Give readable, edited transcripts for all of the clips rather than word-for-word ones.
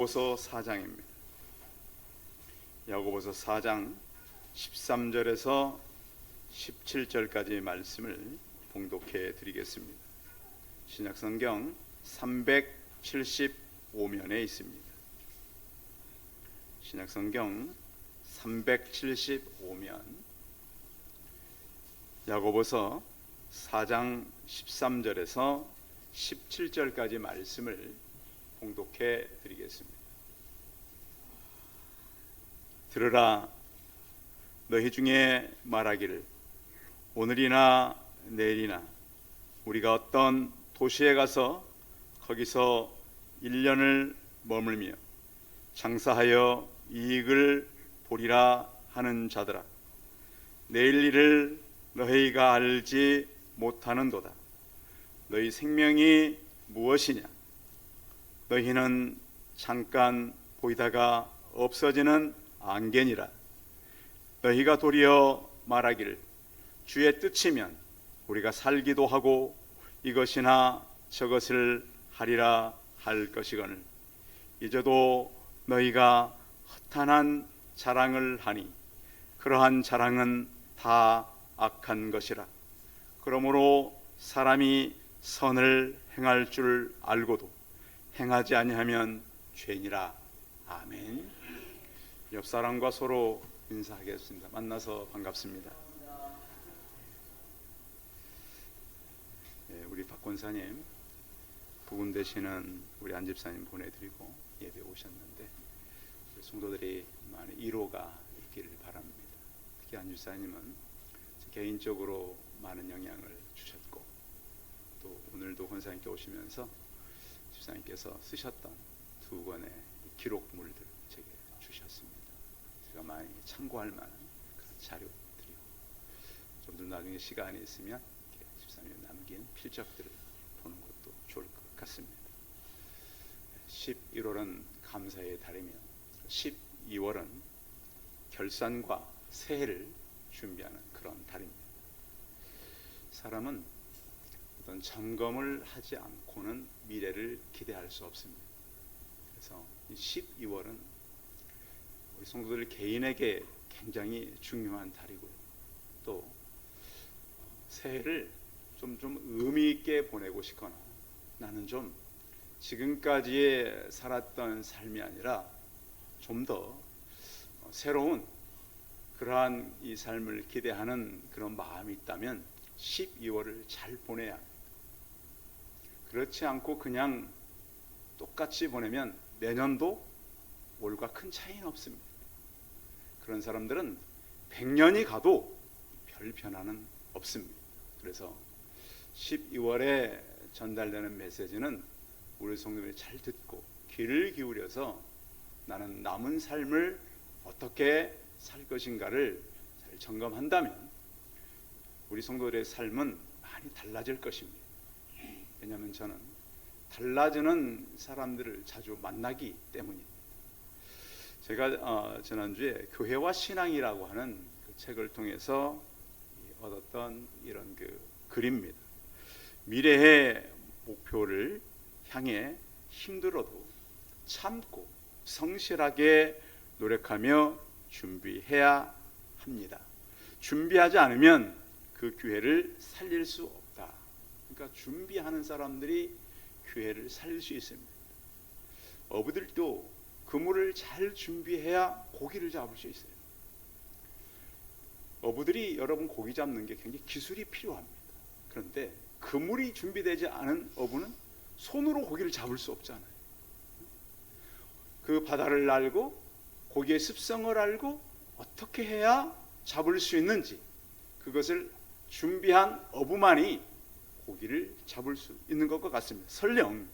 야고보서 4장입니다. 야고보서 4장 13절에서 17절까지의 말씀을 봉독해 드리겠습니다. 신약성경 375면에 있습니다. 신약성경 375면 야고보서 4장 13절에서 17절까지 말씀을 봉독해 드리겠습니다. 들으라, 너희 중에 말하기를 오늘이나 내일이나 우리가 어떤 도시에 가서 거기서 1년을 머물며 장사하여 이익을 보리라 하는 자들아, 내일 일을 너희가 알지 못하는도다. 너희 생명이 무엇이냐? 너희는 잠깐 보이다가 없어지는 안개니라. 너희가 도리어 말하기를 주의 뜻이면 우리가 살기도 하고 이것이나 저것을 하리라 할 것이거늘 이제도 너희가 허탄한 자랑을 하니 그러한 자랑은 다 악한 것이라. 그러므로 사람이 선을 행할 줄 알고도 행하지 아니하면 죄니라. 아멘. 옆 사람과 서로 인사하겠습니다. 만나서 반갑습니다. 우리 박 권사님 부군 되시는 우리 안 집사님 보내드리고 예배 오셨는데 우리 성도들이 많이 위로가 있기를 바랍니다. 특히 안 집사님은 개인적으로 많은 영향을 주셨고 또 오늘도 권사님께 오시면서 집사님께서 쓰셨던 2권의 기록물들 제게 주셨습니다. 제가 많이 참고할 만한 그런 자료들이고 좀 더 나중에 시간이 있으면 집사님이 남긴 필적들을 보는 것도 좋을 것 같습니다. 11월은 감사의 달이며 12월은 결산과 새해를 준비하는 그런 달입니다. 사람은 어떤 점검을 하지 않고는 미래를 기대할 수 없습니다. 그래서 12월은 우리 성도들 개인에게 굉장히 중요한 달이고요. 또 새해를 좀 의미 있게 보내고 싶거나 나는 좀 지금까지의 살았던 삶이 아니라 좀 더 새로운 그러한 이 삶을 기대하는 그런 마음이 있다면 12월을 잘 보내야 합니다. 그렇지 않고 그냥 똑같이 보내면 내년도 올과 큰 차이는 없습니다. 그런 사람들은 100년이 가도 별 변화는 없습니다. 그래서 12월에 전달되는 메시지는 우리 성도들이 잘 듣고 귀를 기울여서 나는 남은 삶을 어떻게 살 것인가를 잘 점검한다면 우리 성도들의 삶은 많이 달라질 것입니다. 왜냐하면 저는 달라지는 사람들을 자주 만나기 때문입니다. 제가 지난주에 교회와 신앙이라고 하는 그 책을 통해서 얻었던 이런 그 글입니다. 미래의 목표를 향해 힘들어도 참고 성실하게 노력하며 준비해야 합니다. 준비하지 않으면 그 교회를 살릴 수 없다. 그러니까 준비하는 사람들이 교회를 살릴 수 있습니다. 어부들도 그물을 잘 준비해야 고기를 잡을 수 있어요. 어부들이 여러분 고기 잡는 게 굉장히 기술이 필요합니다. 그런데 그물이 준비되지 않은 어부는 손으로 고기를 잡을 수 없잖아요. 그 바다를 알고 고기의 습성을 알고 어떻게 해야 잡을 수 있는지 그것을 준비한 어부만이 고기를 잡을 수 있는 것과 같습니다. 설령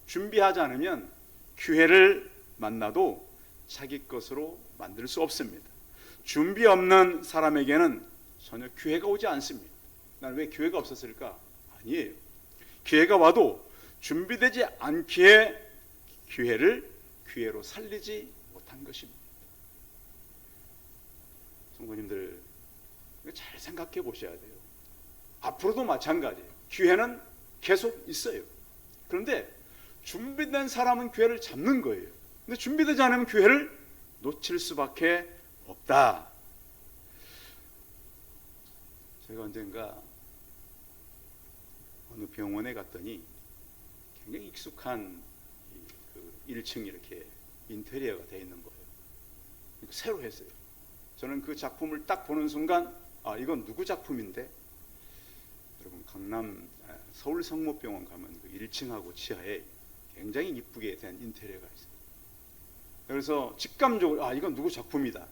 준비하지 않으면 기회를 만나도 자기 것으로 만들 수 없습니다. 준비 없는 사람에게는 전혀 기회가 오지 않습니다. 난 왜 기회가 없었을까? 아니에요. 기회가 와도 준비되지 않기에 기회를 기회로 살리지 못한 것입니다. 성도님들 잘 생각해 보셔야 돼요. 앞으로도 마찬가지예요. 기회는 계속 있어요. 그런데 준비된 사람은 기회를 잡는 거예요. 근데 준비되지 않으면 교회를 놓칠 수밖에 없다. 제가 언젠가 어느 병원에 갔더니 굉장히 익숙한 그 1층 이렇게 인테리어가 되어 있는 거예요. 새로 했어요. 저는 그 작품을 딱 보는 순간 이건 누구 작품인데? 여러분 강남 서울 성모병원 가면 그 1층하고 지하에 굉장히 이쁘게 된 인테리어가 있어요. 그래서 직감적으로 이건 누구 작품이다.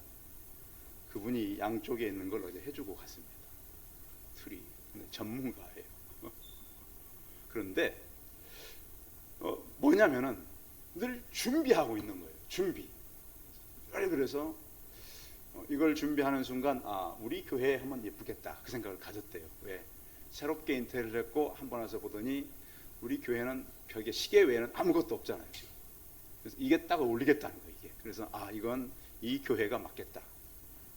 그분이 양쪽에 있는 걸 어제 해주고 갔습니다. 둘이 전문가예요. 그런데 뭐냐면은 늘 준비하고 있는 거예요. 준비. 그래서 이걸 준비하는 순간 우리 교회에 하면 예쁘겠다 그 생각을 가졌대요. 왜? 새롭게 인테리어를 했고 한 번 와서 보더니 우리 교회는 벽에 시계 외에는 아무것도 없잖아요. 그래서 이게 딱 어울리겠다는 거예요. 이게. 그래서 이건 이 교회가 맞겠다.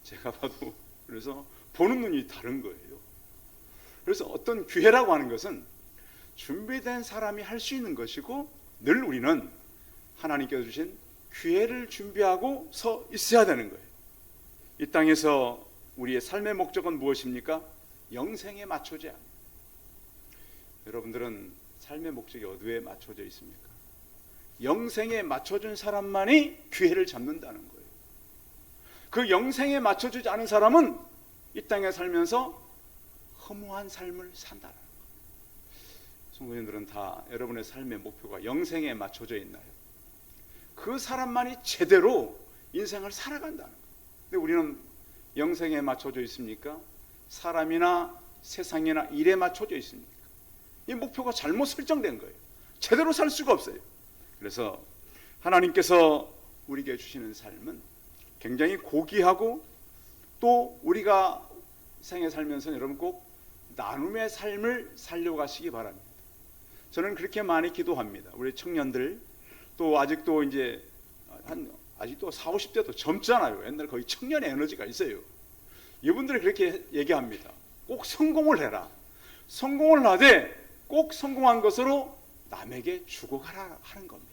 제가 봐도 그래서 보는 눈이 다른 거예요. 그래서 어떤 교회라고 하는 것은 준비된 사람이 할 수 있는 것이고 늘 우리는 하나님께서 주신 교회를 준비하고 서 있어야 되는 거예요. 이 땅에서 우리의 삶의 목적은 무엇입니까? 영생에 맞춰져야 합니다. 여러분들은 삶의 목적이 어디에 맞춰져 있습니까? 영생에 맞춰준 사람만이 교회를 잡는다는 거예요. 그 영생에 맞춰주지 않은 사람은 이 땅에 살면서 허무한 삶을 산다는 거예요. 성도님들은 다 여러분의 삶의 목표가 영생에 맞춰져 있나요? 그 사람만이 제대로 인생을 살아간다는 거예요. 근데 우리는 영생에 맞춰져 있습니까? 사람이나 세상이나 일에 맞춰져 있습니까? 이 목표가 잘못 설정된 거예요. 제대로 살 수가 없어요. 그래서 하나님께서 우리에게 주시는 삶은 굉장히 고귀하고 또 우리가 생에 살면서 여러분 꼭 나눔의 삶을 살려가시기 바랍니다. 저는 그렇게 많이 기도합니다. 우리 청년들 또 아직도 이제 아직도 40, 50대도 젊잖아요. 옛날 거의 청년의 에너지가 있어요. 이분들이 그렇게 얘기합니다. 꼭 성공을 해라. 성공을 하되 꼭 성공한 것으로 남에게 주고 가라 하는 겁니다.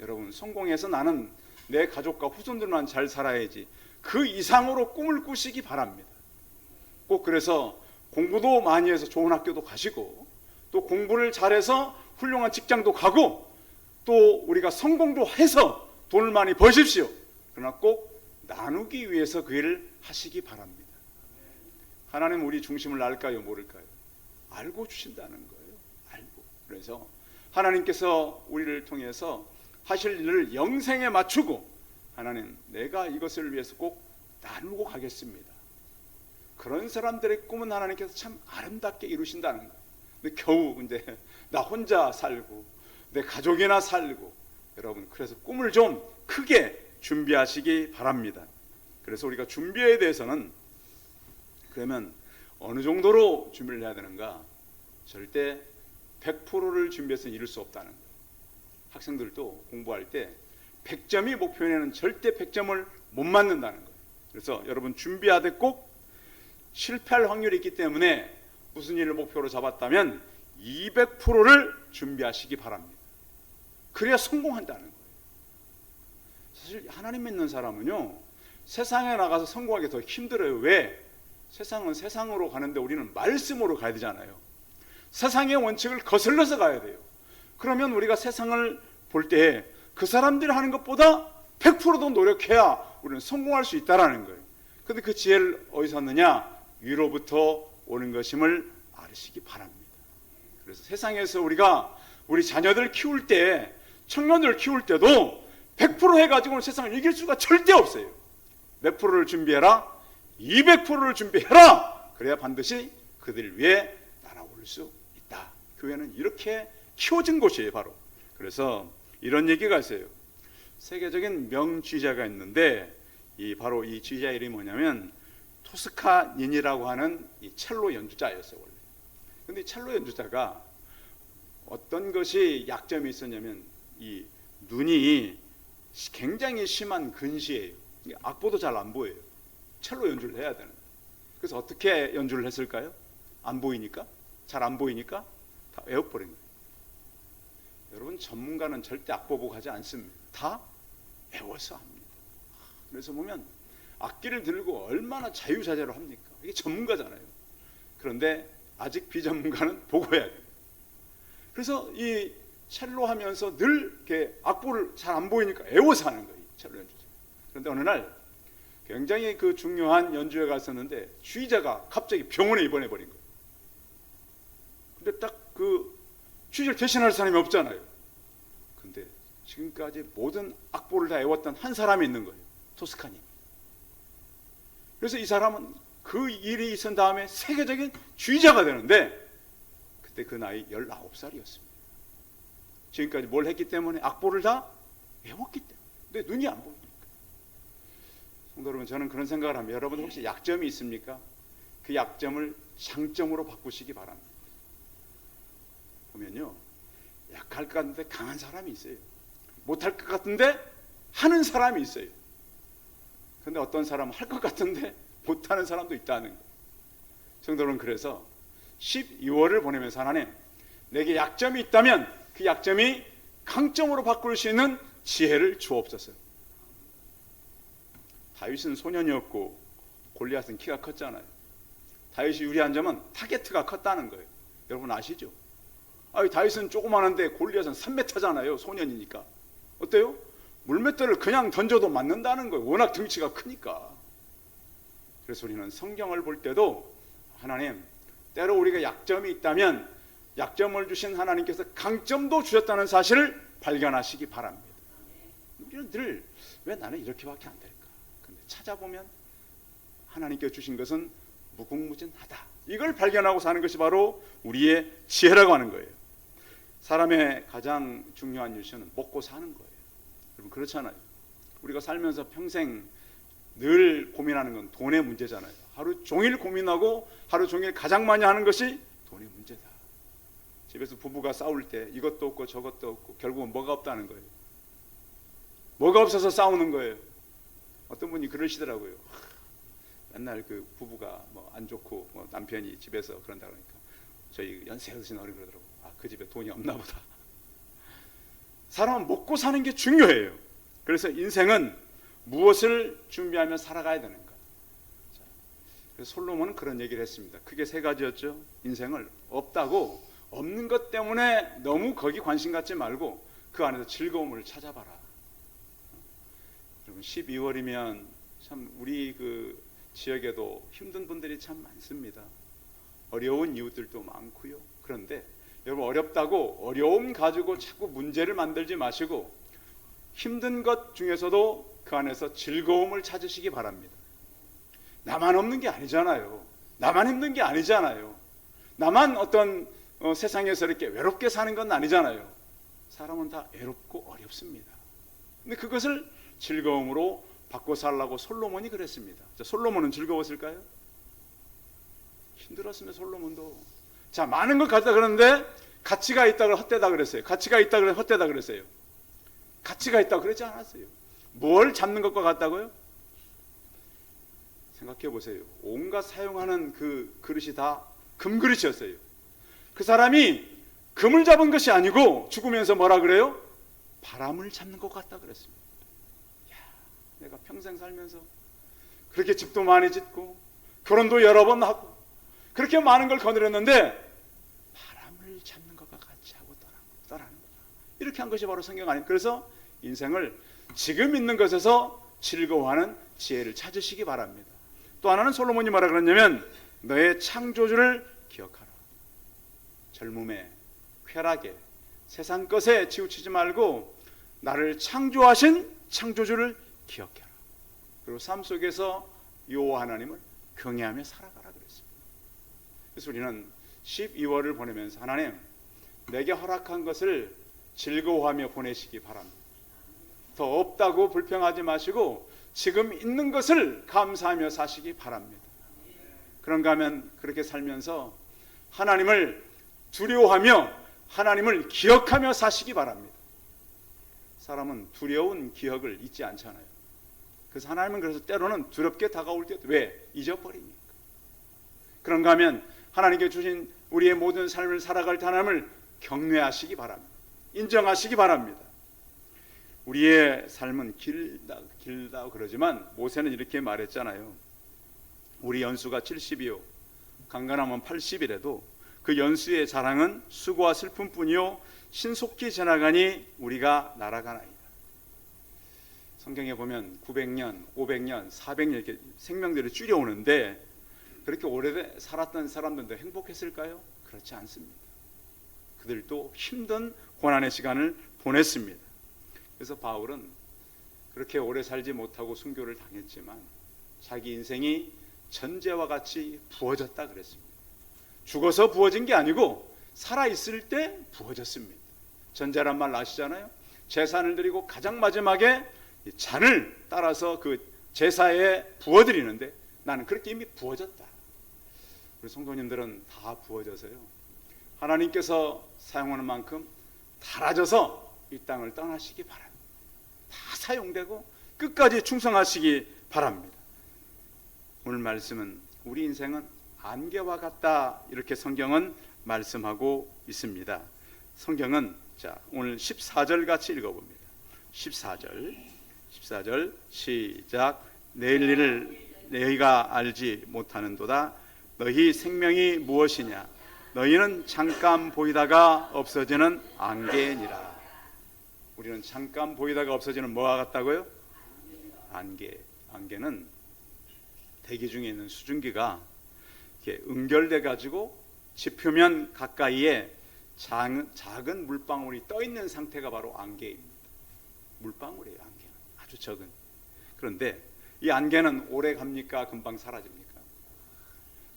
여러분 성공해서 나는 내 가족과 후손들만 잘 살아야지 그 이상으로 꿈을 꾸시기 바랍니다. 꼭 그래서 공부도 많이 해서 좋은 학교도 가시고 또 공부를 잘해서 훌륭한 직장도 가고 또 우리가 성공도 해서 돈을 많이 버십시오. 그러나 꼭 나누기 위해서 그 일을 하시기 바랍니다. 하나님 우리 중심을 알까요? 모를까요? 알고 주신다는 거예요. 알고. 그래서 하나님께서 우리를 통해서 하실 일을 영생에 맞추고 하나님 내가 이것을 위해서 꼭 나누고 가겠습니다. 그런 사람들의 꿈은 하나님께서 참 아름답게 이루신다는 거예요. 근데 겨우 근데 나 혼자 살고 내 가족이나 살고 여러분 그래서 꿈을 좀 크게 준비하시기 바랍니다. 그래서 우리가 준비에 대해서는 그러면 어느 정도로 준비를 해야 되는가? 절대 100%를 준비해서 이룰 수 없다는 거예요. 학생들도 공부할 때 100점이 목표에는 절대 100점을 못 맞는다는 거예요. 그래서 여러분 준비하되 꼭 실패할 확률이 있기 때문에 무슨 일을 목표로 잡았다면 200%를 준비하시기 바랍니다. 그래야 성공한다는 거예요. 사실 하나님 믿는 사람은요 세상에 나가서 성공하기 더 힘들어요. 왜? 세상은 세상으로 가는데 우리는 말씀으로 가야 되잖아요. 세상의 원칙을 거슬러서 가야 돼요. 그러면 우리가 세상을 볼 때 그 사람들이 하는 것보다 100%더 노력해야 우리는 성공할 수 있다는 거예요. 그런데 그 지혜를 어디서 얻느냐? 위로부터 오는 것임을 알으시기 바랍니다. 그래서 세상에서 우리가 우리 자녀들 키울 때 청년들 키울 때도 100% 해가지고는 세상을 이길 수가 절대 없어요. 몇 프로를 준비해라? 200%를 준비해라. 그래야 반드시 그들 위해 날아올 수 있다. 교회는 이렇게 키워진 곳이에요. 바로. 그래서 이런 얘기가 있어요. 세계적인 명지휘자가 있는데 바로 이 지휘자 이름이 뭐냐면 토스카닌이라고 하는 이 첼로 연주자였어요. 원래. 근데 이 첼로 연주자가 어떤 것이 약점이 있었냐면 이 눈이 굉장히 심한 근시예요. 악보도 잘 안 보여요. 첼로 연주를 해야 되는데. 그래서 어떻게 연주를 했을까요? 안 보이니까? 잘 안 보이니까 다 외워버린 거예요. 여러분 전문가는 절대 악보 보고 하지 않습니다. 다 애워서 합니다. 그래서 보면 악기를 들고 얼마나 자유자재로 합니까? 이게 전문가잖아요. 그런데 아직 비전문가는 보고 해야 돼요. 그래서 이 첼로 하면서 늘 이렇게 악보를 잘 안 보이니까 애워서 하는 거예요, 첼로 연주자. 그런데 어느 날 굉장히 그 중요한 연주회 갔었는데 주의자가 갑자기 병원에 입원해 버린 거예요. 근데 딱 그 주의자를 대신할 사람이 없잖아요. 근데 지금까지 모든 악보를 다 애웠던 한 사람이 있는 거예요, 토스카니. 그래서 이 사람은 그 일이 있은 다음에 세계적인 주의자가 되는데 그때 그 나이 19살이었습니다. 지금까지 뭘 했기 때문에? 악보를 다 외웠기 때문에. 근데 눈이 안 보이니까. 성도 여러분, 저는 그런 생각을 합니다. 여러분 혹시 약점이 있습니까? 그 약점을 장점으로 바꾸시기 바랍니다. 보면요, 약할 것 같은데 강한 사람이 있어요. 못할 것 같은데 하는 사람이 있어요. 근데 어떤 사람은 할 것 같은데 못하는 사람도 있다는 거예요. 성도 여러분, 그래서 12월을 보내면서 하나님, 내게 약점이 있다면 그 약점이 강점으로 바꿀 수 있는 지혜를 주옵소서. 다윗은 소년이었고 골리앗은 키가 컸잖아요. 다윗이 유리한 점은 타겟트가 컸다는 거예요. 여러분 아시죠? 다윗은 조그마한데 골리앗은 3m잖아요. 소년이니까. 어때요? 물맷돌을 그냥 던져도 맞는다는 거예요. 워낙 등치가 크니까. 그래서 우리는 성경을 볼 때도 하나님, 때로 우리가 약점이 있다면 약점을 주신 하나님께서 강점도 주셨다는 사실을 발견하시기 바랍니다. 우리는 늘 왜 나는 이렇게밖에 안 될까? 근데 찾아보면 하나님께서 주신 것은 무궁무진하다. 이걸 발견하고 사는 것이 바로 우리의 지혜라고 하는 거예요. 사람의 가장 중요한 이유는 먹고 사는 거예요. 여러분 그렇잖아요. 우리가 살면서 평생 늘 고민하는 건 돈의 문제잖아요. 하루 종일 고민하고 하루 종일 가장 많이 하는 것이 돈의 문제다. 집에서 부부가 싸울 때 이것도 없고 저것도 없고 결국은 뭐가 없다는 거예요. 뭐가 없어서 싸우는 거예요. 어떤 분이 그러시더라고요. 맨날 그 부부가 뭐 안 좋고 뭐 남편이 집에서 그런다 그러니까 저희 연세 드신 어른 그러더라고요. 그 집에 돈이 없나 보다. 사람은 먹고 사는 게 중요해요. 그래서 인생은 무엇을 준비하며 살아가야 되는가. 그래서 솔로몬은 그런 얘기를 했습니다. 크게 세 가지였죠. 인생을 없다고, 없는 것 때문에 너무 거기 관심 갖지 말고 그 안에서 즐거움을 찾아봐라. 여러분 12월이면 참 우리 그 지역에도 힘든 분들이 참 많습니다. 어려운 이웃들도 많고요. 그런데 여러분 어렵다고 어려움 가지고 자꾸 문제를 만들지 마시고 힘든 것 중에서도 그 안에서 즐거움을 찾으시기 바랍니다. 나만 없는 게 아니잖아요. 나만 힘든 게 아니잖아요. 나만 어떤 세상에서 이렇게 외롭게 사는 건 아니잖아요. 사람은 다 외롭고 어렵습니다. 근데 그것을 즐거움으로 바꿔 살라고 솔로몬이 그랬습니다. 자, 솔로몬은 즐거웠을까요? 힘들었으면 솔로몬도. 자, 많은 걸 가졌다 그러는데 가치가 있다고 헛되다 그랬어요. 가치가 있다고 헛되다 그랬어요. 가치가 있다고 그러지 않았어요. 뭘 잡는 것과 같다고요? 생각해 보세요. 온갖 사용하는 그 그릇이 다 금그릇이었어요. 그 사람이 금을 잡은 것이 아니고 죽으면서 뭐라 그래요? 바람을 잡는 것 같다 그랬습니다. 내가 평생 살면서 그렇게 집도 많이 짓고 결혼도 여러 번 하고 그렇게 많은 걸 거느렸는데 바람을 잡는 것과 같이 하고 떠나는 거야. 이렇게 한 것이 바로 성경 아닙니까? 그래서 인생을 지금 있는 것에서 즐거워하는 지혜를 찾으시기 바랍니다. 또 하나는 솔로몬이 뭐라 그랬냐면 너의 창조주를 기억하라. 젊음에 쾌락에 세상 것에 치우치지 말고 나를 창조하신 창조주를 기억해라. 그리고 삶 속에서 여호와 하나님을 경외하며 살아가라 그랬습니다. 그래서 우리는 12월을 보내면서 하나님 내게 허락한 것을 즐거워하며 보내시기 바랍니다. 더 없다고 불평하지 마시고 지금 있는 것을 감사하며 사시기 바랍니다. 그런가 하면 그렇게 살면서 하나님을 두려워하며 하나님을 기억하며 사시기 바랍니다. 사람은 두려운 기억을 잊지 않잖아요. 그래서 하나님은 그래서 때로는 두렵게 다가올 때 왜? 잊어버리니까. 그런가 하면 하나님께 주신 우리의 모든 삶을 살아갈 때 하나님을 경외하시기 바랍니다. 인정하시기 바랍니다. 우리의 삶은 길다 그러지만 모세는 이렇게 말했잖아요. 우리 연수가 70이요 강건하면 80이라도 그 연수의 자랑은 수고와 슬픔뿐이요 신속히 지나가니 우리가 날아가나이다. 성경에 보면 900년, 500년, 400년 이렇게 생명들을 줄여오는데 그렇게 오래 살았던 사람들도 행복했을까요? 그렇지 않습니다. 그들도 힘든 고난의 시간을 보냈습니다. 그래서 바울은 그렇게 오래 살지 못하고 순교를 당했지만 자기 인생이 전제와 같이 부어졌다 그랬습니다. 죽어서 부어진 게 아니고 살아있을 때 부어졌습니다. 전제란 말 아시잖아요. 제사를 드리고 가장 마지막에 잔을 따라서 그 제사에 부어드리는데 나는 그렇게 이미 부어졌다. 우리 성도님들은 다 부어져서요 하나님께서 사용하는 만큼 달아져서 이 땅을 떠나시기 바랍니다. 다 사용되고 끝까지 충성하시기 바랍니다. 오늘 말씀은 우리 인생은 안개와 같다 이렇게 성경은 말씀하고 있습니다. 성경은 자 오늘 14절 같이 읽어봅니다. 14절 시작. 내일 일을 너희가 알지 못하는도다. 너희 생명이 무엇이냐? 너희는 잠깐 보이다가 없어지는 안개니라. 우리는 잠깐 보이다가 없어지는 뭐와 같다고요? 안개는 대기 중에 있는 수증기가 이렇게 응결돼 가지고 지표면 가까이에 작은 물방울이 떠 있는 상태가 바로 안개입니다. 물방울이에요. 안개는 아주 적은. 그런데 이 안개는 오래 갑니까? 금방 사라집니까?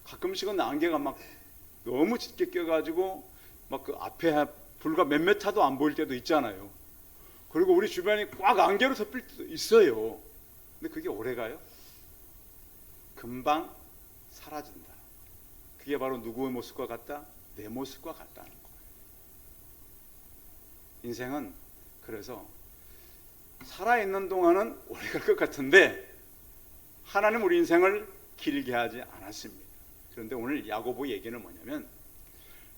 가끔씩은 안개가 막 너무 짙게 껴가지고 막 그 앞에 불과 몇 미터도 안 보일 때도 있잖아요. 그리고 우리 주변이 꽉 안개로 덮일 때도 있어요. 근데 그게 오래 가요? 금방 사라진다. 그게 바로 누구의 모습과 같다? 내 모습과 같다는 거예요. 인생은 그래서 살아있는 동안은 오래 갈 것 같은데 하나님 우리 인생을 길게 하지 않았습니다. 그런데 오늘 야고보 얘기는 뭐냐면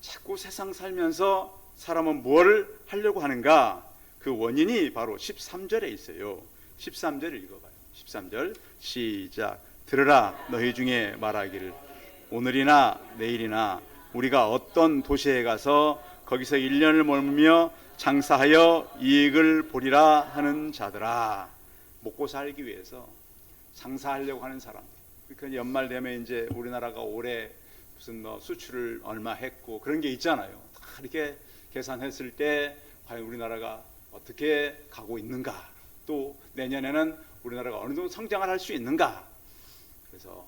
자꾸 세상 살면서 사람은 뭘 하려고 하는가? 그 원인이 바로 13절에 있어요. 13절을 읽어봐요. 13절 시작. 들으라 너희 중에 말하기를 오늘이나 내일이나 우리가 어떤 도시에 가서 거기서 1년을 머물며 장사하여 이익을 보리라 하는 자들아. 먹고 살기 위해서 장사하려고 하는 사람들. 그러니까 연말 되면 이제 우리나라가 올해 무슨 뭐 수출을 얼마 했고 그런 게 있잖아요. 다 이렇게 계산했을 때 과연 우리나라가 어떻게 가고 있는가, 또 내년에는 우리나라가 어느 정도 성장을 할 수 있는가. 그래서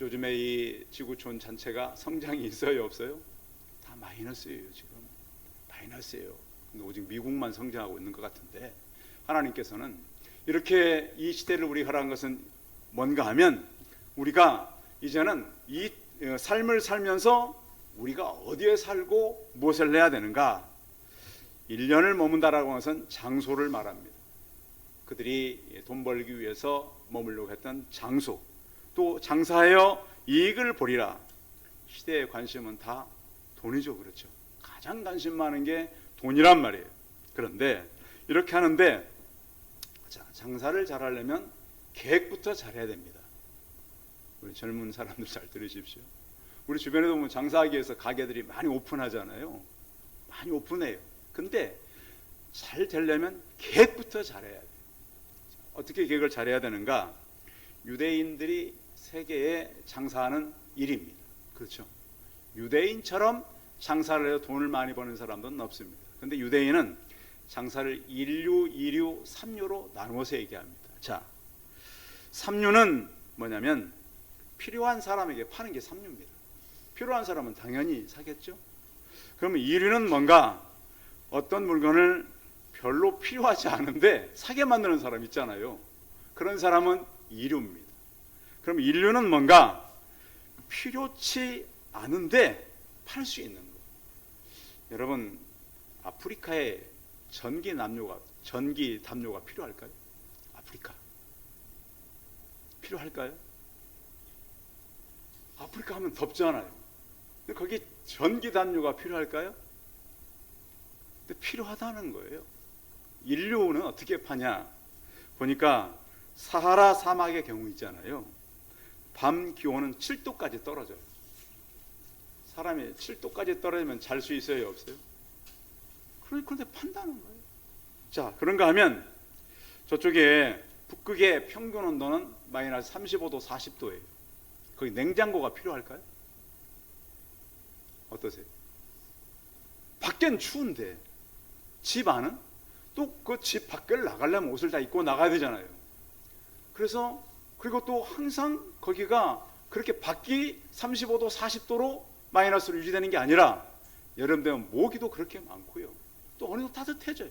요즘에 이 지구촌 전체가 성장이 있어요, 없어요? 다 마이너스예요. 지금 마이너스예요. 근데 오직 미국만 성장하고 있는 것 같은데 하나님께서는 이렇게 이 시대를 우리가 허락한 것은 뭔가 하면 우리가 이제는 이 삶을 살면서 우리가 어디에 살고 무엇을 해야 되는가. 1년을 머문다라고 하는 것은 장소를 말합니다. 그들이 돈 벌기 위해서 머물려고 했던 장소, 또 장사하여 이익을 보리라. 시대의 관심은 다 돈이죠. 그렇죠. 가장 관심 많은 게 돈이란 말이에요. 그런데 이렇게 하는데 장사를 잘하려면 계획부터 잘해야 됩니다. 우리 젊은 사람들 잘 들으십시오. 우리 주변에도 보면 장사하기 위해서 가게들이 많이 오픈하잖아요. 많이 오픈해요. 근데 잘 되려면 계획부터 잘해야 돼요. 어떻게 계획을 잘해야 되는가? 유대인들이 세계에 장사하는 일입니다. 그렇죠. 유대인처럼 장사를 해서 돈을 많이 버는 사람들은 없습니다. 근데 유대인은 장사를 1류, 2류, 3류로 나누어서 얘기합니다. 자, 3류는 뭐냐면 필요한 사람에게 파는 게 3류입니다. 필요한 사람은 당연히 사겠죠. 그러면 2류는 뭔가 어떤 물건을 별로 필요하지 않은데 사게 만드는 사람 있잖아요. 그런 사람은 2류입니다. 그럼 1류는 뭔가 필요치 않은데 팔 수 있는 거. 여러분, 아프리카에 전기 담요가 필요할까요? 아프리카 필요할까요? 아프리카 하면 덥잖아요. 근데 거기 전기 담요가 필요할까요? 근데 필요하다는 거예요. 인류는 어떻게 파냐 보니까 사하라 사막의 경우 있잖아요. 밤 기온은 7도까지 떨어져요. 사람이 7도까지 떨어지면 잘 수 있어요, 없어요? 그런데 판다는 거예요. 자, 그런가 하면 저쪽에 북극의 평균 온도는 마이너스 35도, 40도예요. 거기 냉장고가 필요할까요? 어떠세요? 밖엔 추운데 집 안은 또 그 집 밖을 나가려면 옷을 다 입고 나가야 되잖아요. 그래서 그리고 또 항상 거기가 그렇게 밖이 35도, 40도로 마이너스로 유지되는 게 아니라 여름 되면 모기도 그렇게 많고요. 또 어느 정도 따뜻해져요.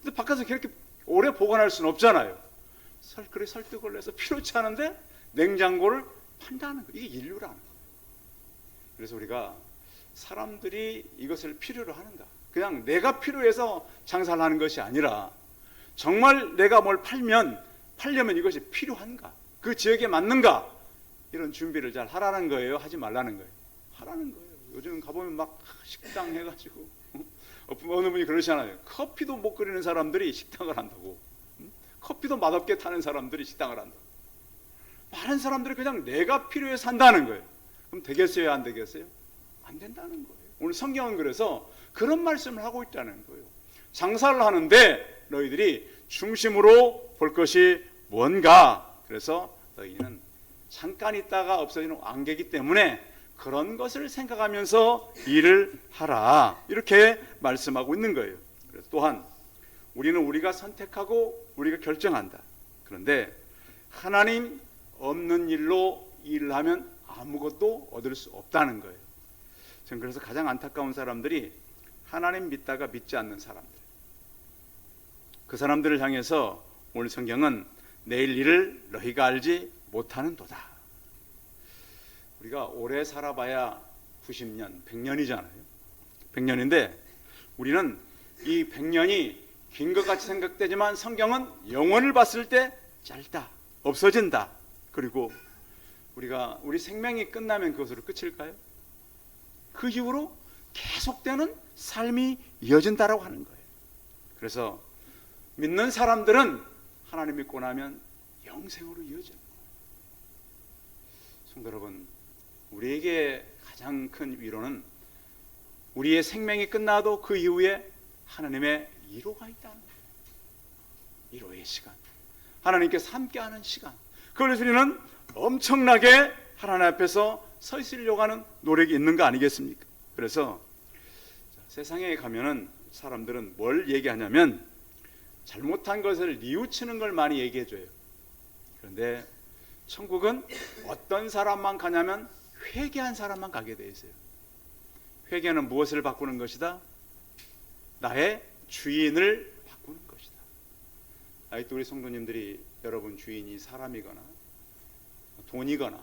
근데 바깥에서 그렇게 오래 보관할 수는 없잖아요. 그래 설득을 해서 필요치 않은데 냉장고를 판다는 거예요. 이게 인류라는 거예요. 그래서 우리가 사람들이 이것을 필요로 하는가? 그냥 내가 필요해서 장사를 하는 것이 아니라 정말 내가 뭘 팔려면 이것이 필요한가? 그 지역에 맞는가? 이런 준비를 잘 하라는 거예요? 하지 말라는 거예요? 하라는 거예요. 요즘 가보면 막 식당 해가지고 어느 분이 그러시잖아요. 커피도 못 끓이는 사람들이 식당을 한다고. 커피도 맛없게 타는 사람들이 식당을 한다고. 많은 사람들이 그냥 내가 필요해서 산다는 거예요. 그럼 되겠어요? 안 되겠어요? 안 된다는 거예요. 오늘 성경은 그래서 그런 말씀을 하고 있다는 거예요. 장사를 하는데 너희들이 중심으로 볼 것이 뭔가. 그래서 너희는 잠깐 있다가 없어지는 안개이기 때문에 그런 것을 생각하면서 일을 하라. 이렇게 말씀하고 있는 거예요. 그래서 또한 우리는 우리가 선택하고 우리가 결정한다. 그런데 하나님 없는 일로 일을 하면 아무것도 얻을 수 없다는 거예요. 저는 그래서 가장 안타까운 사람들이 하나님 믿다가 믿지 않는 사람들. 그 사람들을 향해서 오늘 성경은 내일 일을 너희가 알지 못하는도다. 우리가 오래 살아봐야 90년, 100년이잖아요. 100년인데 우리는 이 100년이 긴 것 같이 생각되지만 성경은 영원을 봤을 때 짧다, 없어진다. 그리고 우리 생명이 끝나면 그것으로 끝일까요? 그 이후로 계속되는 삶이 이어진다라고 하는 거예요. 그래서 믿는 사람들은 하나님 믿고 나면 영생으로 이어지는 거예요. 성도 여러분, 우리에게 가장 큰 위로는 우리의 생명이 끝나도 그 이후에 하나님의 위로가 있다는 거예요. 위로의 시간, 하나님께서 함께하는 시간. 그걸 위해서 우리는 엄청나게 하나님 앞에서 서 있으려고 하는 노력이 있는 거 아니겠습니까? 그래서 세상에 가면은 사람들은 뭘 얘기하냐면 잘못한 것을 뉘우치는 걸 많이 얘기해줘요. 그런데 천국은 어떤 사람만 가냐면 회개한 사람만 가게 돼 있어요. 회개는 무엇을 바꾸는 것이다? 나의 주인을 바꾸는 것이다. 아직도 우리 성도님들이 여러분 주인이 사람이거나 돈이거나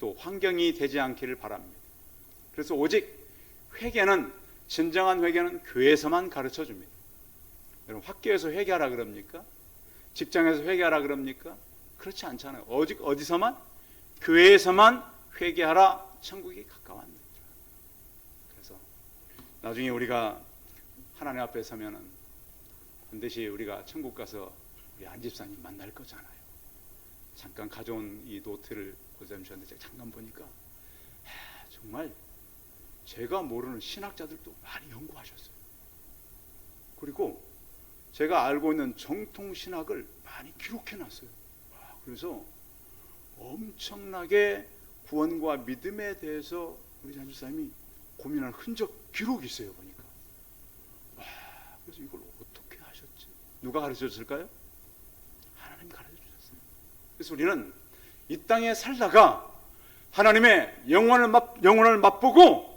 또 환경이 되지 않기를 바랍니다. 그래서 오직 회개는, 진정한 회개는 교회에서만 가르쳐 줍니다. 여러분 학교에서 회개하라 그럽니까? 직장에서 회개하라 그럽니까? 그렇지 않잖아요. 오직 어디서만? 교회에서만 회개하라. 천국이 가까웠느니라. 그래서 나중에 우리가 하나님 앞에 서면은 반드시 우리가 천국 가서 우리 안집사님 만날 거잖아요. 잠깐 가져온 이 노트를 고쌤 주셨는데 제가 잠깐 보니까 정말 제가 모르는 신학자들도 많이 연구하셨어요. 그리고 제가 알고 있는 정통 신학을 많이 기록해 놨어요. 그래서 엄청나게 구원과 믿음에 대해서 우리 장집사님이 고민한 흔적 기록이 있어요. 보니까 그래서 이걸 어떻게 하셨지? 누가 가르쳐 줬을까요? 하나님 가르쳐 주셨어요. 그래서 우리는 이 땅에 살다가 하나님의 영혼을 맛보고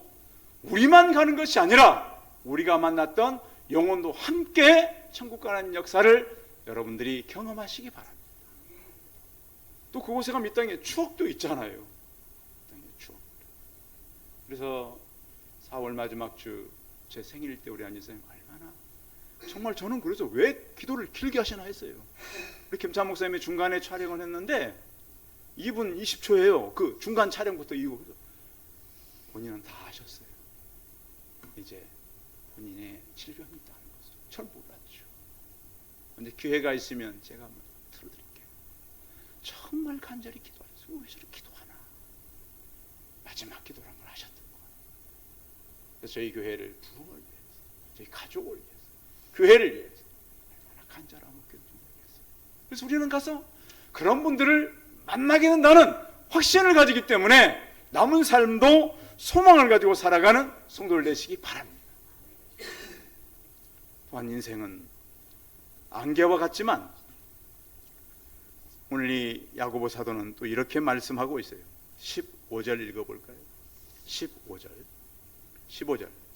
우리만 가는 것이 아니라 우리가 만났던 영혼도 함께 천국 가는 역사를 여러분들이 경험하시기 바랍니다. 또 그곳에 가면 이 땅에 추억도 있잖아요. 이 땅에 추억. 그래서 4월 마지막 주 제 생일 때 우리 안지사님 얼마나 정말 저는 그래서 왜 기도를 길게 하시나 했어요. 우리 김찬 목사님이 중간에 촬영을 했는데 2분 20초예요. 그 중간 촬영부터 이후 본인은 다 하셨어요. 이제 본인의 질병이 있다는 것을 전 몰랐죠. 근데 기회가 있으면 제가 한번 들어드릴게요. 정말 간절히 기도하셨어요. 왜 저렇게 기도하나? 마지막 기도를 한번 하셨던 거예요. 그래서 저희 교회를 부흥을 위해서, 저희 가족을 위해서, 교회를 위해서 얼마나 간절하고 기도를 모르겠어요. 그래서 우리는 가서 그런 분들을 만나게 된다는 확신을 가지기 때문에 남은 삶도 소망을 가지고 살아가는 성도를 되시기 바랍니다. 또한 인생은 안개와 같지만 오늘 이 야고보 사도는 또 이렇게 말씀하고 있어요. 15절 읽어볼까요? 15절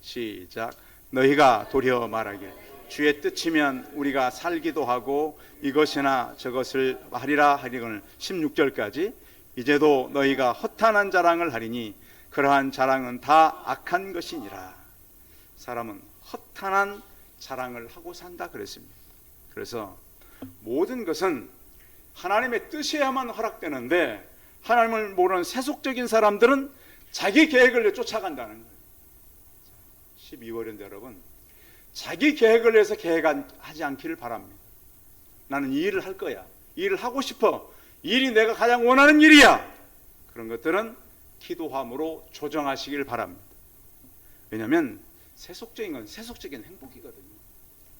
시작. 너희가 도리어 말하길 주의 뜻이면 우리가 살기도 하고 이것이나 저것을 하리라 하리거늘. 16절까지 이제도 너희가 허탄한 자랑을 하리니 그러한 자랑은 다 악한 것이니라. 사람은 허탄한 자랑을 하고 산다 그랬습니다. 그래서 모든 것은 하나님의 뜻이야만 허락되는데 하나님을 모르는 세속적인 사람들은 자기 계획을 쫓아간다는 거예요. 12월인데 여러분, 자기 계획을 위해서 계획하지 않기를 바랍니다. 나는 이 일을 할 거야, 이 일을 하고 싶어, 이 일이 내가 가장 원하는 일이야. 그런 것들은 기도함으로 조정하시길 바랍니다. 왜냐하면 세속적인 건 세속적인 행복이거든요.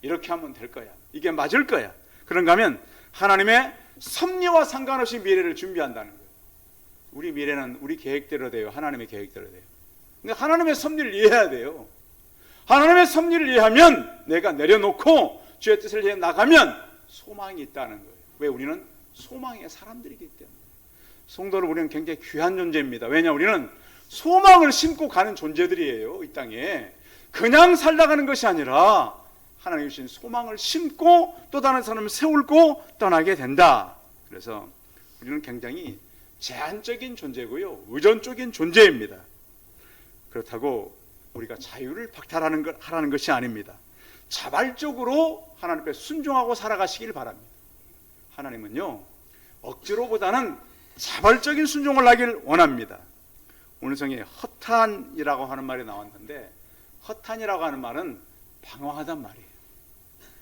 이렇게 하면 될 거야, 이게 맞을 거야. 그런가 하면 하나님의 섭리와 상관없이 미래를 준비한다는 거예요. 우리 미래는 우리 계획대로 돼요. 하나님의 계획대로 돼요. 근데 하나님의 섭리를 이해해야 돼요. 하나님의 섭리를 이해하면 내가 내려놓고 주의 뜻을 이해 나가면 소망이 있다는 거예요. 왜? 우리는 소망의 사람들이기 때문에. 성도를 우리는 굉장히 귀한 존재입니다. 왜냐? 우리는 소망을 심고 가는 존재들이에요. 이 땅에 그냥 살다가는 것이 아니라 하나님이 주신 소망을 심고 또 다른 사람을 세우고 떠나게 된다. 그래서 우리는 굉장히 제한적인 존재고요, 의존적인 존재입니다. 그렇다고 우리가 자유를 박탈하는 것이 아닙니다. 자발적으로 하나님 앞에 순종하고 살아가시길 바랍니다. 하나님은요, 억지로보다는 자발적인 순종을 하길 원합니다. 오늘 성에 허탄이라고 하는 말이 나왔는데, 허탄이라고 하는 말은 방황하단 말이에요.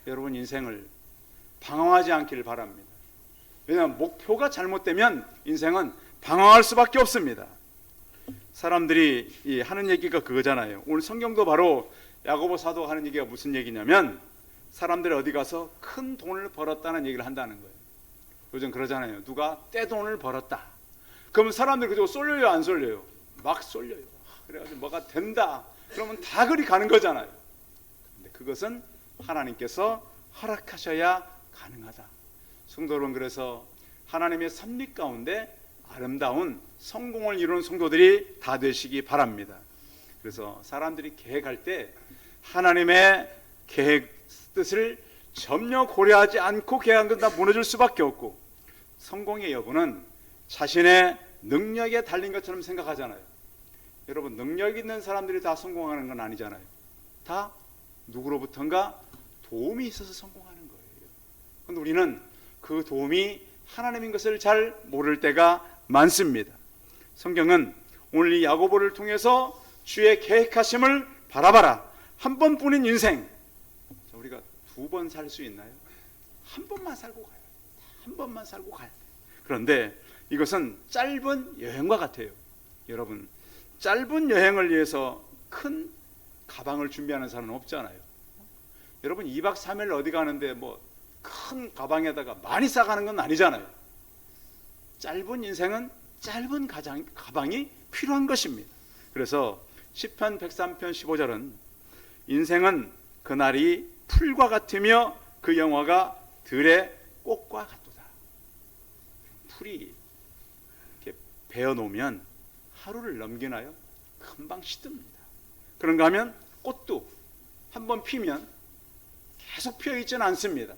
여러분 인생을 방황하지 않기를 바랍니다. 왜냐하면 목표가 잘못되면 인생은 방황할 수밖에 없습니다. 사람들이 하는 얘기가 그거잖아요. 오늘 성경도 바로 야고보 사도가 하는 얘기가 무슨 얘기냐면, 사람들이 어디 가서 큰 돈을 벌었다는 얘기를 한다는 거예요. 요즘 그러잖아요. 누가 떼돈을 벌었다. 그러면 사람들이 그저 쏠려요, 안 쏠려요? 막 쏠려요. 그래가지고 뭐가 된다 그러면 다 그리 가는 거잖아요. 근데 그것은 하나님께서 허락하셔야 가능하다. 성도 여러분, 그래서 하나님의 섭리 가운데 아름다운 성공을 이루는 성도들이 다 되시기 바랍니다. 그래서 사람들이 계획할 때 하나님의 계획 뜻을 전혀 고려하지 않고 계획한 건 다 무너질 수밖에 없고, 성공의 여부는 자신의 능력에 달린 것처럼 생각하잖아요. 여러분, 능력 있는 사람들이 다 성공하는 건 아니잖아요. 다 누구로부턴가 도움이 있어서 성공하는 거예요. 그런데 우리는 그 도움이 하나님인 것을 잘 모를 때가 많습니다. 성경은 오늘 이 야고보를 통해서 주의 계획하심을 바라봐라. 한 번뿐인 인생, 우리가 두 번 살 수 있나요? 한 번만 살고 가요. 한 번만 살고 가야 돼요. 그런데 이것은 짧은 여행과 같아요. 여러분, 짧은 여행을 위해서 큰 가방을 준비하는 사람은 없잖아요. 여러분 2박 3일 어디 가는데 뭐 큰 가방에다가 많이 싸가는 건 아니잖아요. 짧은 인생은 짧은 가방이 필요한 것입니다. 그래서 시편 103편 15절은 인생은 그날이 풀과 같으며 그 영화가 들의 꽃과 같도다. 풀이 이렇게 베어놓으면 하루를 넘기나요? 금방 시듭니다. 그런가 하면 꽃도 한번 피면 계속 피어 있지는 않습니다.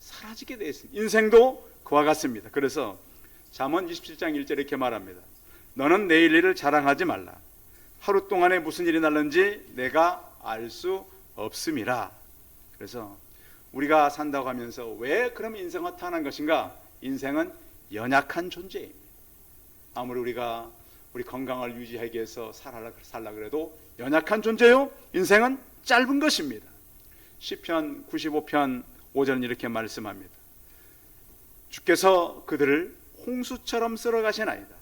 사라지게 되어 있습니다. 인생도 그와 같습니다. 그래서 잠언 27장 1절에 이렇게 말합니다. 너는 내일 일을 자랑하지 말라. 하루 동안에 무슨 일이 날는지 내가 알 수 없음이라. 그래서 우리가 산다고 하면서 왜 그럼 인생은 허탄한 것인가? 인생은 연약한 존재입니다. 아무리 우리가 우리 건강을 유지하기 위해서 살라 그래도 연약한 존재요. 인생은 짧은 것입니다. 시편 95편 5절은 이렇게 말씀합니다. 주께서 그들을 홍수처럼 쓸어가시나이다.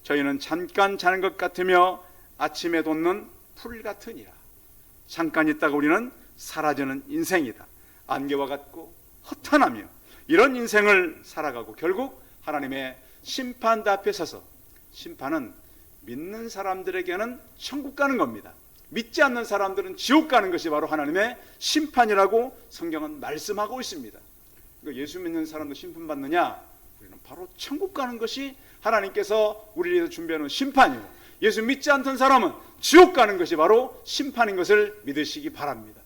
저희는 잠깐 자는 것 같으며 아침에 돋는 풀 같으니라. 잠깐 있다가 우리는 사라지는 인생이다. 안개와 같고 허탄하며 이런 인생을 살아가고 결국 하나님의 심판대 앞에 서서, 심판은 믿는 사람들에게는 천국 가는 겁니다. 믿지 않는 사람들은 지옥 가는 것이 바로 하나님의 심판이라고 성경은 말씀하고 있습니다. 그러니까 예수 믿는 사람도 심판받느냐? 우리는 바로 천국 가는 것이 하나님께서 우리를 위해서 준비해 놓은 심판이고, 예수 믿지 않던 사람은 지옥 가는 것이 바로 심판인 것을 믿으시기 바랍니다.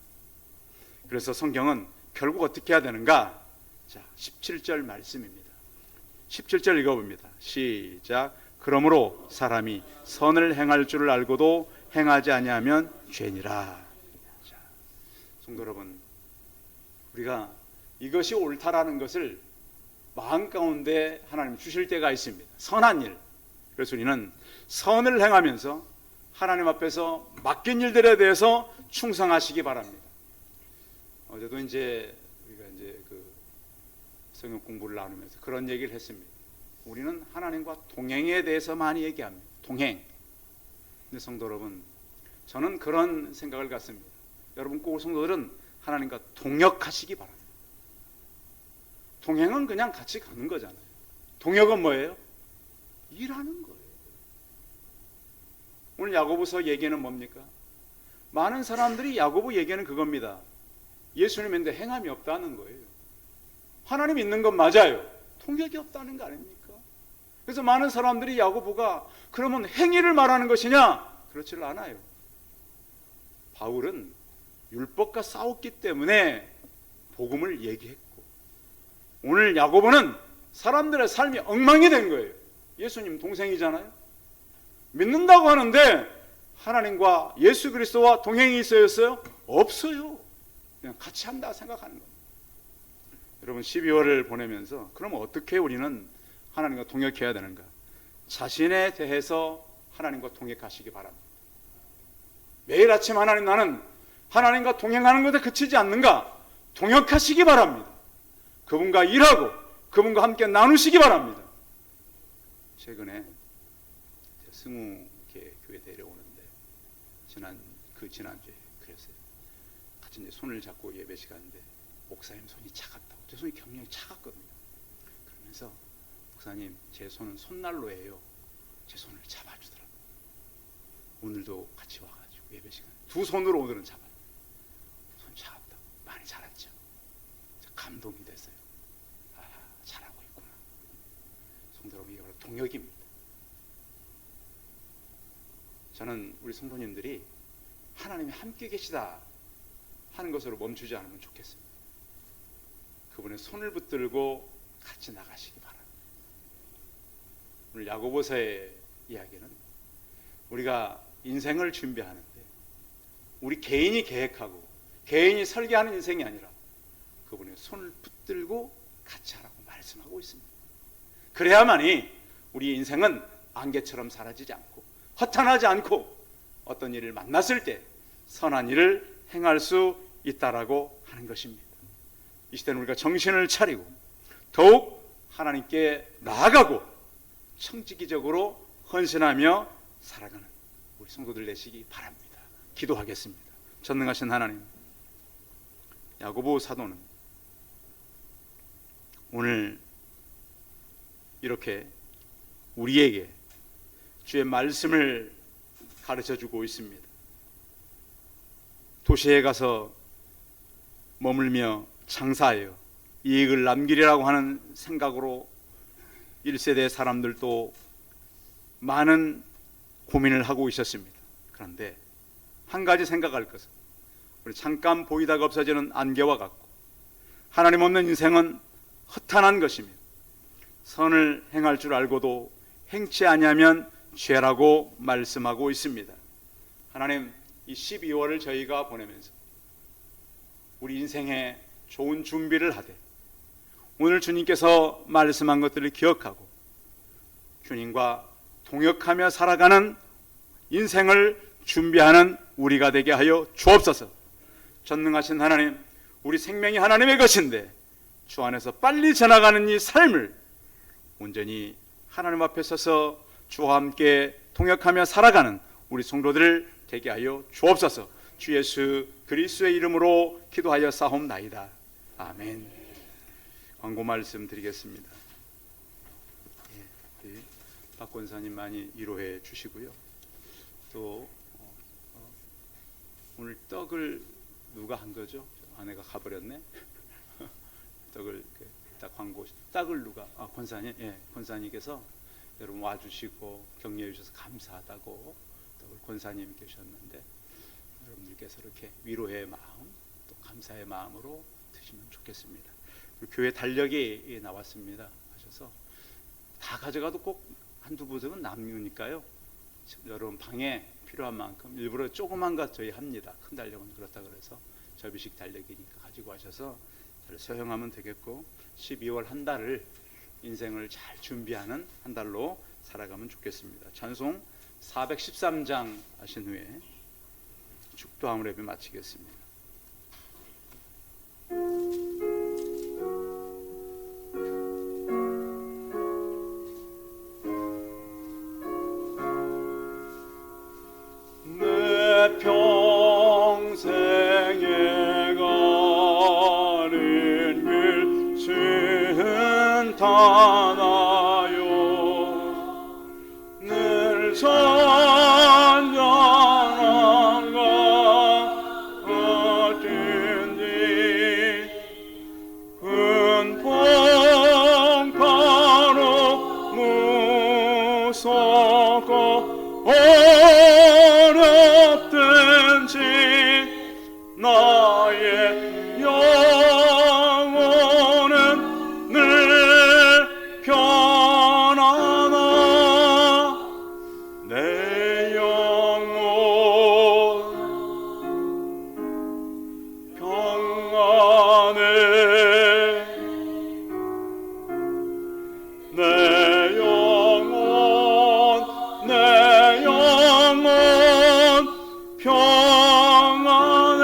그래서 성경은 결국 어떻게 해야 되는가? 자, 17절 말씀입니다. 17절 읽어봅니다. 시작. 그러므로 사람이 선을 행할 줄을 알고도 행하지 아니하면 죄니라. 자, 성도 여러분, 우리가 이것이 옳다라는 것을 마음 가운데 하나님 주실 때가 있습니다. 선한 일. 그래서 우리는 선을 행하면서 하나님 앞에서 맡긴 일들에 대해서 충성하시기 바랍니다. 어제도 우리가 그 성경 공부를 나누면서 그런 얘기를 했습니다. 우리는 하나님과 동행에 대해서 많이 얘기합니다. 동행. 근데 성도 여러분, 저는 그런 생각을 갖습니다. 여러분 꼭 성도들은 하나님과 동역하시기 바랍니다. 동행은 그냥 같이 가는 거잖아요. 동역은 뭐예요? 일하는 거예요. 오늘 야고보서 얘기는 뭡니까? 많은 사람들이 야고보 얘기는 그겁니다. 예수님 믿는데 행함이 없다는 거예요. 하나님 있는 건 맞아요. 동역이 없다는 거 아닙니까? 그래서 많은 사람들이 야고보가 그러면 행위를 말하는 것이냐? 그렇지를 않아요. 바울은 율법과 싸웠기 때문에 복음을 얘기했고, 오늘 야고보는 사람들의 삶이 엉망이 된 거예요. 예수님 동생이잖아요. 믿는다고 하는데 하나님과 예수 그리스도와 동행이 있어요? 없어요. 그냥 같이 한다 생각하는 겁니다. 여러분 12월을 보내면서 그럼 어떻게 우리는 하나님과 동역해야 되는가? 자신에 대해서 하나님과 동역하시기 바랍니다. 매일 아침 하나님, 나는 하나님과 동행하는 것에 그치지 않는가? 동역하시기 바랍니다. 그분과 일하고 그분과 함께 나누시기 바랍니다. 최근에 스무개 교회 데려오는데 지난주에 그랬어요. 같이 이제 손을 잡고 예배 시간인데 목사님 손이 차갑다고. 제 손이 굉장히 차갑거든요. 그러면서 목사님, 제 손은 손난로예요. 제 손을 잡아주더라고요. 오늘도 같이 와가지고 예배 시간 두 손으로 오늘은 잡아요. 손 차갑다고. 많이 자랐죠. 감동이 됐어요. 아, 잘하고 있구나. 성도 여러분, 이게 바로 동역입니다. 저는 우리 성도님들이 하나님이 함께 계시다 하는 것으로 멈추지 않으면 좋겠습니다. 그분의 손을 붙들고 같이 나가시기 바랍니다. 오늘 야고보서의 이야기는 우리가 인생을 준비하는데 우리 개인이 계획하고 개인이 설계하는 인생이 아니라 그분의 손을 붙들고 같이 하라고 말씀하고 있습니다. 그래야만이 우리 인생은 안개처럼 사라지지 않고 허탄하지 않고 어떤 일을 만났을 때 선한 일을 행할 수 있다라고 하는 것입니다. 이 시대는 우리가 정신을 차리고 더욱 하나님께 나아가고 청지기적으로 헌신하며 살아가는 우리 성도들 되시기 바랍니다. 기도하겠습니다. 전능하신 하나님, 야고보 사도는 오늘 이렇게 우리에게 주의 말씀을 가르쳐주고 있습니다. 도시에 가서 머물며 장사하여 이익을 남기리라고 하는 생각으로 1세대 사람들도 많은 고민을 하고 있었습니다. 그런데 한 가지 생각할 것은 우리 잠깐 보이다가 없어지는 안개와 같고 하나님 없는 인생은 허탄한 것입니다. 선을 행할 줄 알고도 행치 아니하면 죄라고 말씀하고 있습니다. 하나님, 이 12월을 저희가 보내면서 우리 인생에 좋은 준비를 하되 오늘 주님께서 말씀한 것들을 기억하고 주님과 동역하며 살아가는 인생을 준비하는 우리가 되게 하여 주옵소서. 전능하신 하나님, 우리 생명이 하나님의 것인데 주 안에서 빨리 지나가는 이 삶을 온전히 하나님 앞에 서서 주와 함께 동역하며 살아가는 우리 성도들 되게 하여 주옵소서. 주 예수 그리스도의 이름으로 기도하여 싸움나이다. 아멘. 광고 말씀 드리겠습니다. 박 권사님 많이 위로해 주시고요. 또 오늘 떡을 누가 한 거죠? 아내가 가버렸네. 떡을 딱 광고 떡을 누가 권사님, 권사님께서 여러분 와주시고 격려해 주셔서 감사하다고 떡을 권사님 계셨는데 여러분들께서 이렇게 위로의 마음 또 감사의 마음으로 드시면 좋겠습니다. 교회 달력이 나왔습니다 하셔서 다 가져가도 꼭 한두 부정은 남으니까요. 여러분 방에 필요한 만큼 일부러 조그만 것 저희 합니다. 큰 달력은 그렇다 그래서 접이식 달력이니까 가지고 가셔서 잘 사용하면 되겠고 12월 한 달을 인생을 잘 준비하는 한 달로 살아가면 좋겠습니다. 찬송 413장 하신 후에 축도함을 예배 마치겠습니다. 내 평생에 가는 길 순탄하여 늘 선전한가 어쩐지 큰 풍파로 무섭고 어렵든지 나의 영혼은 늘 편안하 내 영혼 평안해 내 영혼 평안해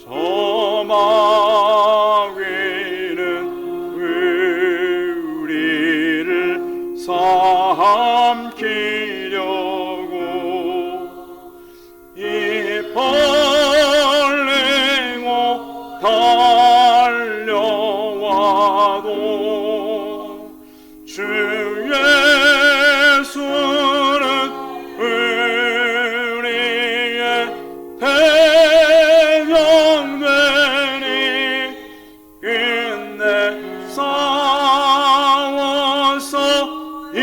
저 마귀는 우리를 삼키려고 입 벌리고 달려와도 주 예수는 우리의 대적되니 끝내 싸워서